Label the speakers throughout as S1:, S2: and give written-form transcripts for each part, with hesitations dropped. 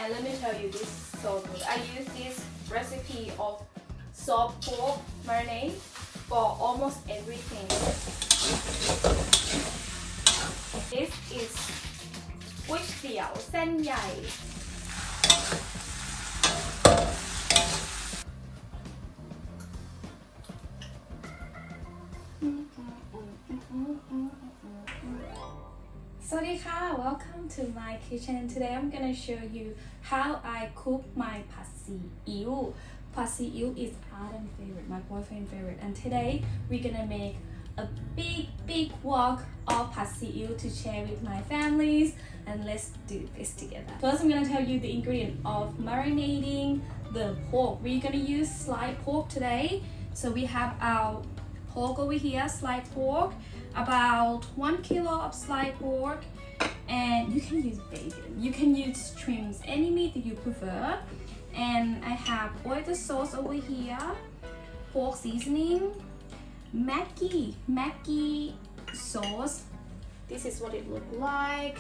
S1: And let me tell you, this is so good. I use this recipe of soft pork marinade for almost everything. This is ก๋วยเตี๋ยวเส้นใหญ่ Sawasdee welcome to my kitchen. Today I'm gonna show you how I cook my pad see ew. Pad see ew is Adam's favorite, my boyfriend's favorite, and today we're gonna make a big wok of pad see ew to share with my families, and let's do this together. First I'm gonna tell you the ingredient of marinating the pork. We're gonna use sliced pork today. So we have our pork over here, sliced pork, about 1 kilo of sliced pork, and you can use bacon, you can use shrimps, any meat that you prefer. And I have oyster sauce over here, pork seasoning, Maggi sauce. This is what it looks like.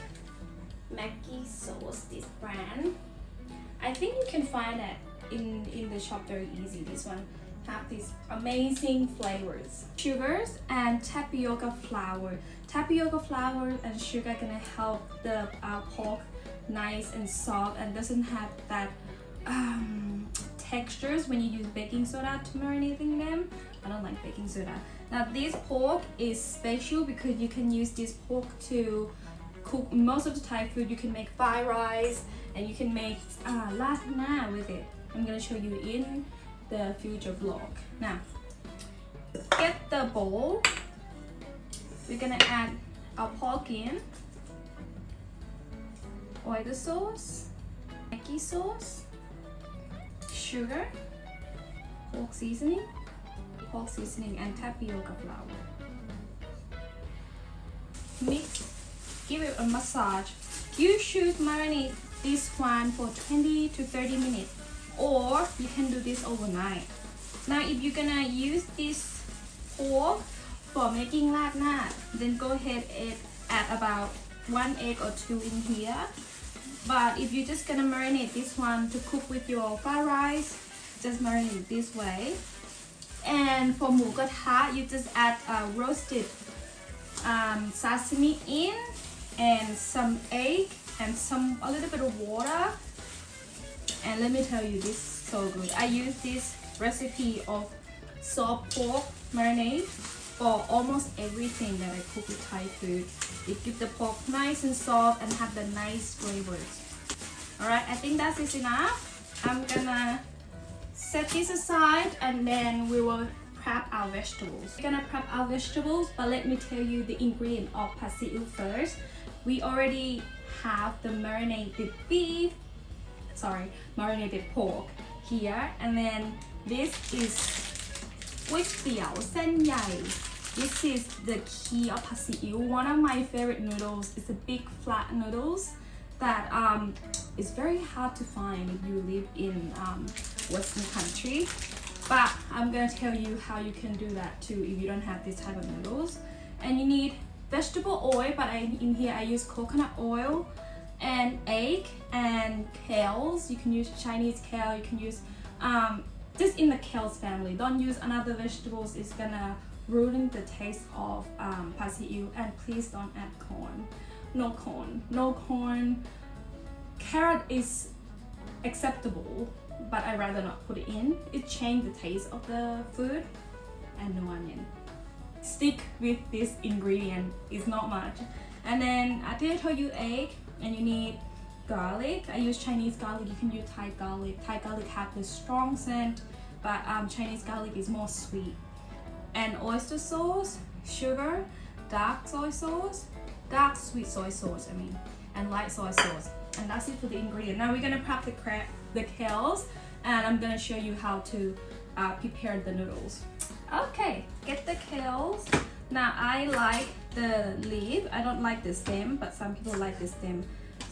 S1: Maggi sauce, this brand. I think you can find that in the shop very easy. This one have these amazing flavors. Sugars and tapioca flour. Tapioca flour and sugar are gonna help the pork nice and soft and doesn't have that textures when you use baking soda to marinating them. I don't like baking soda. Now this pork is special because you can use this pork to cook most of the Thai food. You can make fried rice and you can make lasagna with it. I'm gonna show you in the future vlog. Now get the bowl. We're gonna add our pork in, oyster sauce, Maggi sauce, sugar, pork seasoning and tapioca flour. Mix, give it a massage. You should marinate this one for 20 to 30 minutes, or you can do this overnight. Now if you're gonna use this pork for making lasagna, then go ahead and add about 1 egg or 2 in here. But if you're just gonna marinate this one to cook with your fried rice, just marinate this way. And for หมูกระทะ you just add roasted sesame in and some egg and a little bit of water. And let me tell you, this is so good. I use this recipe of soft pork marinade for almost everything that I cook with Thai food. It gives the pork nice and soft and have the nice flavors. Alright, I think that is enough. I'm gonna set this aside and then we will prep our vegetables. We're gonna prep our vegetables, but let me tell you the ingredient of pad see ew first. We already have the marinated pork here, and then this is ก๋วยเตี๋ยวเส้นใหญ่ This is the key of pad see ew. One of my favorite noodles is the big flat noodles that is very hard to find if you live in Western country. But I'm gonna tell you how you can do that too if you don't have this type of noodles. And you need vegetable oil, but in here I use coconut oil and egg and kales. You can use Chinese kale, you can use just in the kales family. Don't use another vegetables, it's gonna ruin the taste of pad see ew. And please don't add corn. No corn. Carrot is acceptable, but I rather not put it in. It changes the taste of the food. And no onion. Stick with this ingredient, it's not much. And then I did tell you egg, and you need garlic. I use Chinese garlic, you can use Thai garlic. Thai garlic have the strong scent, but Chinese garlic is more sweet. And oyster sauce, sugar, dark sweet soy sauce, and light soy sauce. And that's it for the ingredient. Now we're gonna prep the kales, and I'm gonna show you how to prepare the noodles. Okay, get the kales. Now I like the leaf. I don't like the stem, but some people like the stem.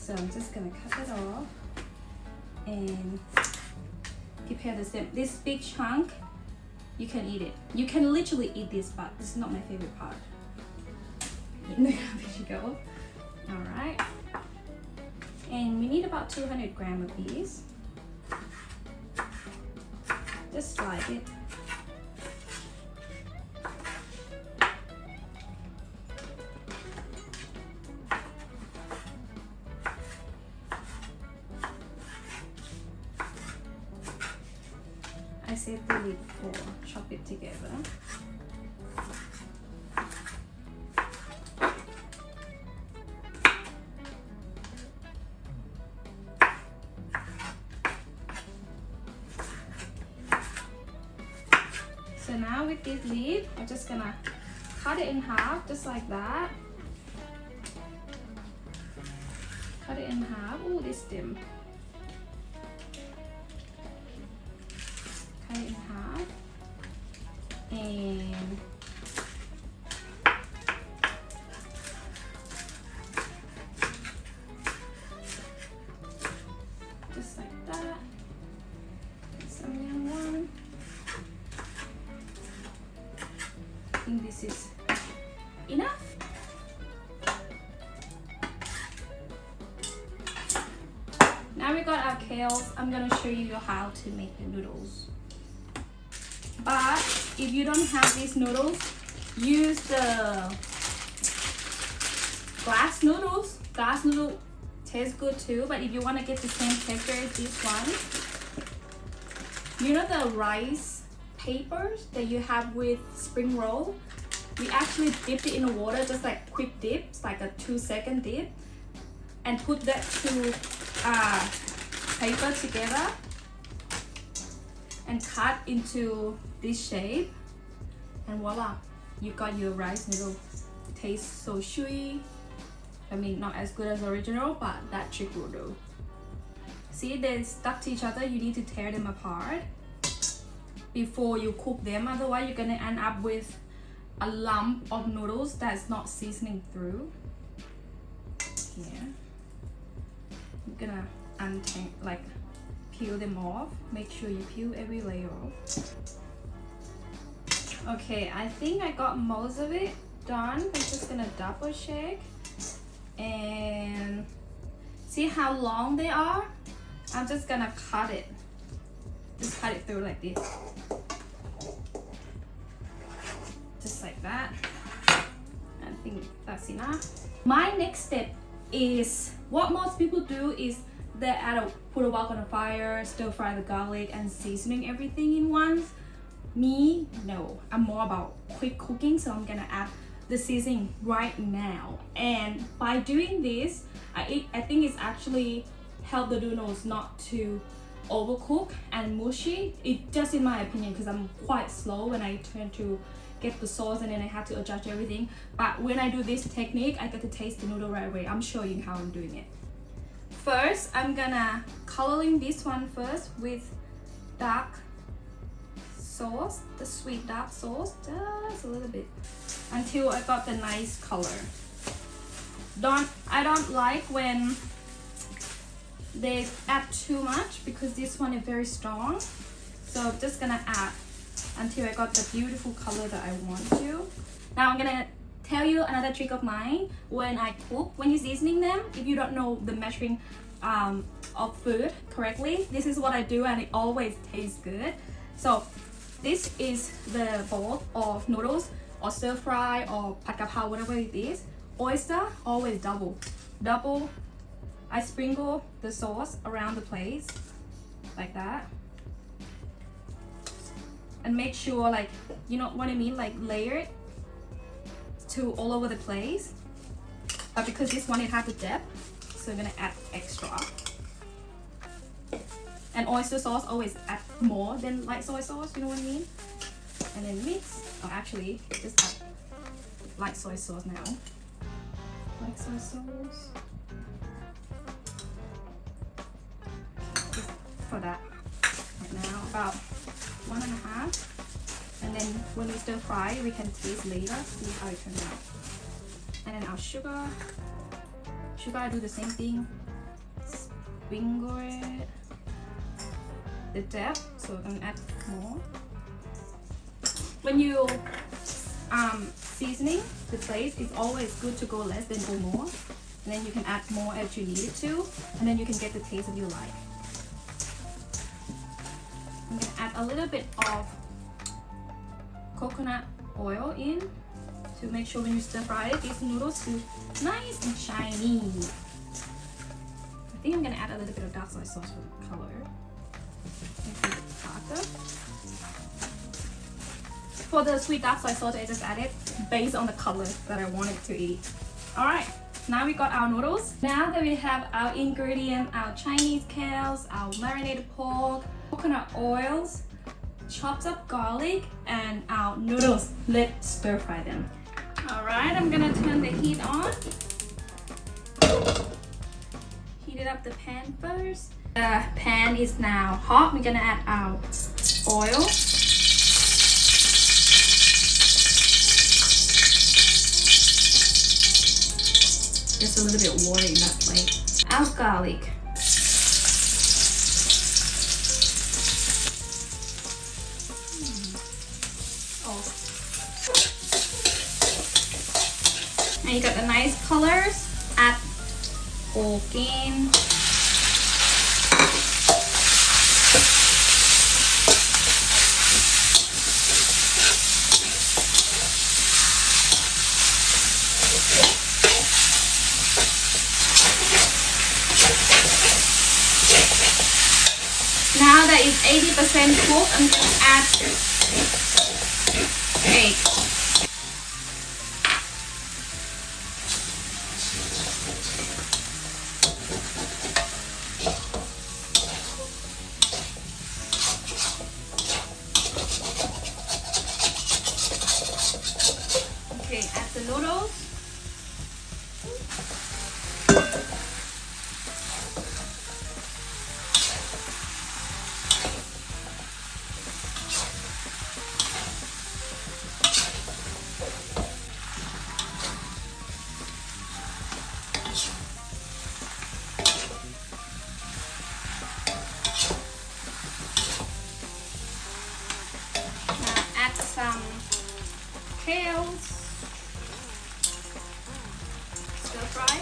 S1: So I'm just gonna cut it off and prepare the stem. This big chunk, you can eat it. You can literally eat this, but this is not my favorite part. There you go. All right. And we need about 200 grams of these. Just slide it. I saved the lid for chop it together. So now with this lid, I'm just gonna cut it in half, just like that. Cut it in half. Oh, this stem. Cut it in half. And just like that. Some young one. I think this is enough. Now we got our kales. I'm gonna show you how to make the noodles. But if you don't have these noodles, use the glass noodles. Glass noodle tastes good too, but if you want to get the same texture as this one, you know the rice papers that you have with spring roll? We actually dipped it in the water, just like quick dips, like a 2-second dip, and put that two paper together and cut into this shape, and voila, you got your rice noodle. Tastes so chewy. I mean, not as good as original, but that trick will do. See, they're stuck to each other. You need to tear them apart before you cook them, otherwise you're gonna end up with a lump of noodles that's not seasoning through. Here, I'm gonna untangle, like peel them off. Make sure you peel every layer off. Okay, I think I got most of it done. I'm just gonna double check and see how long they are. I'm just gonna cut it. Just cut it through like this. Just like that. I think that's enough. My next step is what most people do is they put a wok on the fire, stir fry the garlic and seasoning everything in once. Me, no. I'm more about quick cooking, so I'm gonna add the seasoning right now. And by doing this, I think it's actually help the noodles not to overcook and mushy. It just in my opinion, because I'm quite slow when I turn to get the sauce and then I have to adjust everything. But when I do this technique, I get to taste the noodle right away. I'm showing you how I'm doing it. First, I'm gonna coloring this one first with dark sauce, the sweet dark sauce, just a little bit, until I got the nice color. I don't like when they add too much because this one is very strong. So I'm just gonna add until I got the beautiful color that I want to. Now I'm gonna tell you another trick of mine. When I cook, when you're seasoning them, if you don't know the measuring of food correctly, this is what I do and it always tastes good. So this is the bowl of noodles or stir fry or pad kap pao, whatever it is. Oyster, always double. I sprinkle the sauce around the place like that. And make sure, like, you know what I mean, like layer it to all over the place. But because this one it has the depth, so I'm gonna add extra. And oyster sauce always add more than light soy sauce, you know what I mean? And then mix, or actually just add light soy sauce now. Light soy sauce. Just for that right now, about 1.5. And then when we stir fry, we can taste later, see how it turns out. And then our sugar. Sugar, I do the same thing. Sprinkle it. The depth, so I'm gonna add more. When you seasoning the place, it's always good to go less than go more. and then you can add more as you need it to, and then you can get the taste that you like. I'm gonna add a little bit of coconut oil in to make sure when you stir fry it, these noodles feel nice and shiny. I think I'm gonna add a little bit of dark soy sauce for the color. Make it darker. For the sweet dark soy sauce, I just added based on the color that I wanted to eat. Alright, now we got our noodles. Now that we have our ingredients, our Chinese kales, our marinated pork, coconut oils, chopped up garlic, and our noodles, let's stir fry them. Alright, I'm gonna turn the heat on. Heat up the pan first. The pan is now hot. We're gonna add our oil. Just a little bit water in that plate. Our garlic. And you got the nice colors. Add pork in. Now that it's 80% cooked, I'm going to add egg. Okay, add the noodles. Some kales, stir fry.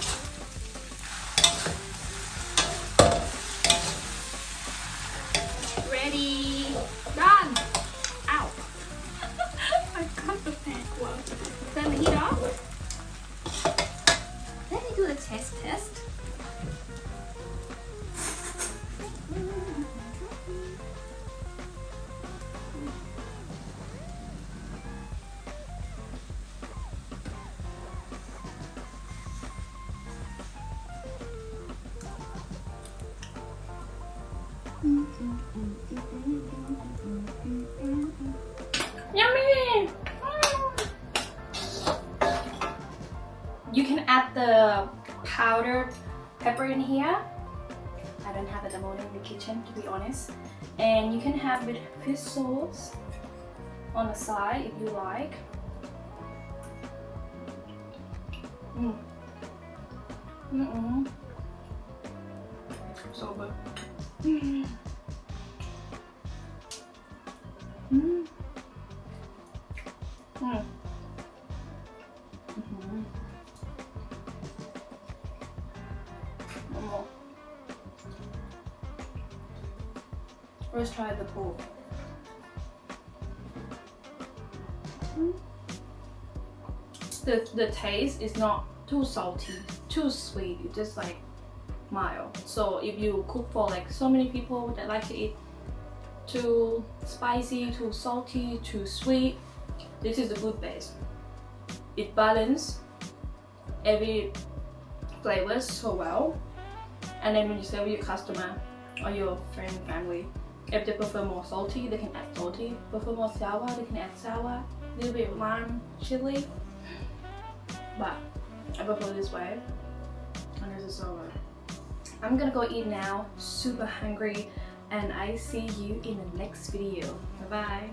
S1: Ready, done. Ow! I got the pan. Well, turn the heat off. Let me do the test. Yummy! You can add the powdered pepper in here. I don't have it at the moment in the kitchen, to be honest. And you can have with fish sauce on the side if you like. So good. One more. Let's try the pork. The taste is not too salty, too sweet. It's just like mild. So if you cook for like so many people that like to eat too spicy, too salty, too sweet, this is a good base. It balances every flavor so well. And then when you serve your customer or your friend, family, if they prefer more salty, they can add salty. Prefer more sour, they can add sour. A little bit of lime, chili. But I prefer this way, and this is so good. I'm gonna go eat now, super hungry, and I see you in the next video. Bye bye.